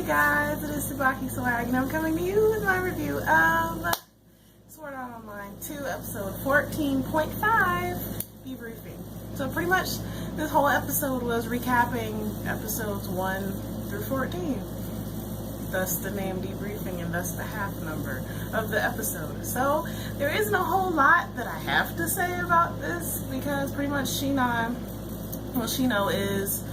guys, it is TsubakiSwagg and I'm coming to you with my review of Sword Art Online 2 episode 14.5 debriefing. So pretty much this whole episode was recapping episodes 1 through 14. Thus the name debriefing and thus the half number of the episode. So there isn't a whole lot that I have to say about this because pretty much Shino is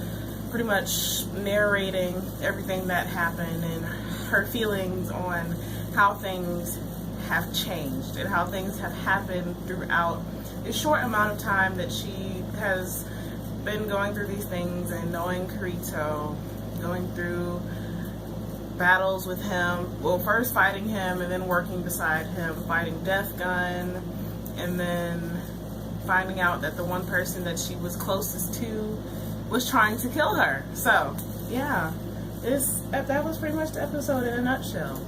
pretty much narrating everything that happened and her feelings on how things have changed and how things have happened throughout a short amount of time that she has been going through these things and knowing Kirito, going through battles with him, well, first fighting him and then working beside him, fighting Death Gun, and then finding out that the one person that she was closest to was trying to kill her. So yeah, that was pretty much the episode in a nutshell.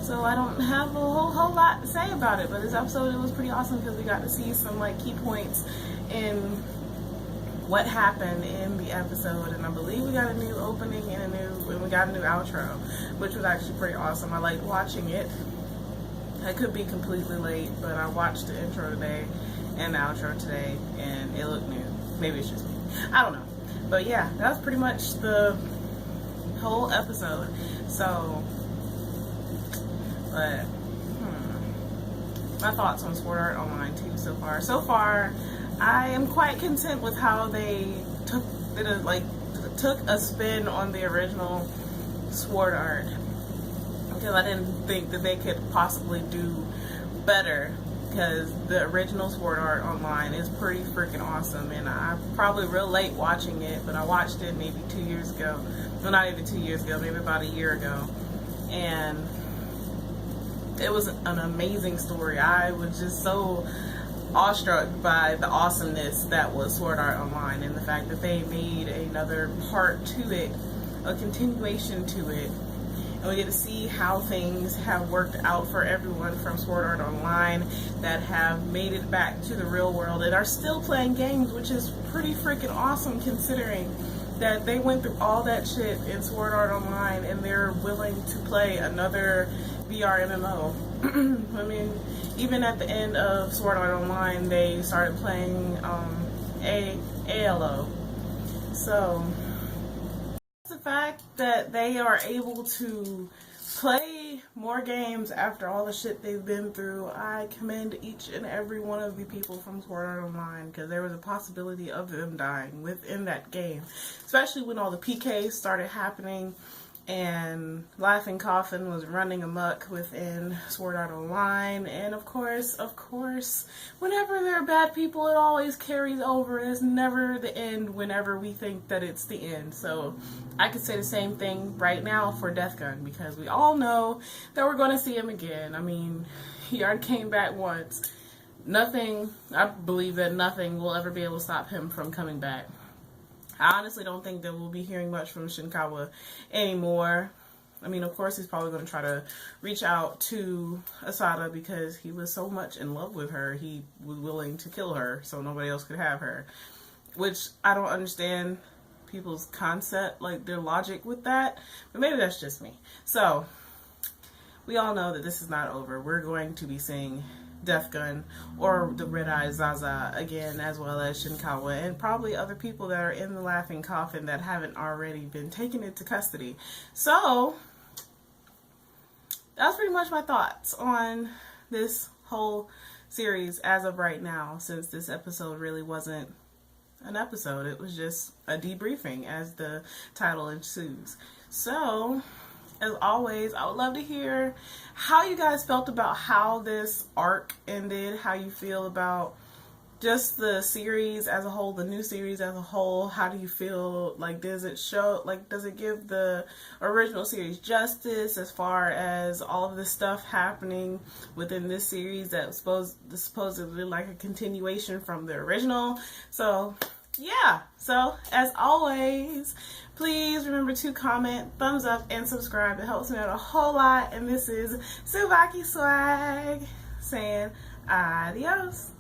So I don't have a whole lot to say about it, but this episode, it was pretty awesome because we got to see some like key points in what happened in the episode, and I believe we got a new opening and we got a new outro, which was actually pretty awesome. I liked watching it. I could be completely late, but I watched the intro today and the outro today and it looked new. Maybe it's just me, I don't know. But yeah, that was pretty much the whole episode. So, but my thoughts on Sword Art Online 2 so far. So far, I am quite content with how they took a spin on the original Sword Art, because I didn't think that they could possibly do better, because the original Sword Art Online is pretty freaking awesome, and I'm probably real late watching it, but I watched it maybe 2 years ago. Well, not even 2 years ago, maybe about a year ago, and it was an amazing story. I was just so awestruck by the awesomeness that was Sword Art Online and the fact that they made another part to it, a continuation to it, and we get to see how things have worked out for everyone from Sword Art Online that have made it back to the real world and are still playing games, which is pretty freaking awesome considering that they went through all that shit in Sword Art Online and they're willing to play another VR MMO. I mean, even at the end of Sword Art Online, they started playing ALO. So the fact that they are able to play more games after all the shit they've been through, I commend each and every one of the people from Sword Art Online, because there was a possibility of them dying within that game, especially when all the PKs started happening and Laughing Coffin was running amok within Sword Art Online. And of course, whenever there are bad people, it always carries over. It's never the end whenever we think that it's the end. So I could say the same thing right now for Death Gun, because we all know that we're going to see him again. I mean, he already came back once. I believe that nothing will ever be able to stop him from coming back. I honestly don't think that we'll be hearing much from Shinkawa anymore. I mean, of course, he's probably going to try to reach out to Asada because he was so much in love with her. He was willing to kill her so nobody else could have her, which I don't understand people's concept, like their logic with that, but maybe that's just me. So we all know that this is not over. We're going to be seeing Death Gun or the Red Eye Zaza again, as well as Shinkawa and probably other people that are in the Laughing Coffin that haven't already been taken into custody. So that's pretty much my thoughts on this whole series as of right now, since this episode really wasn't an episode. It was just a debriefing, as the title ensues. So as always, I would love to hear how you guys felt about how this arc ended, how you feel about just the series as a whole, the new series as a whole. How do you feel? Like, does it give the original series justice as far as all of this stuff happening within this series that's supposedly like a continuation from the original? So yeah, so as always, please remember to comment, thumbs up, and subscribe. It helps me out a whole lot. And this is TsubakiSwagg saying adios.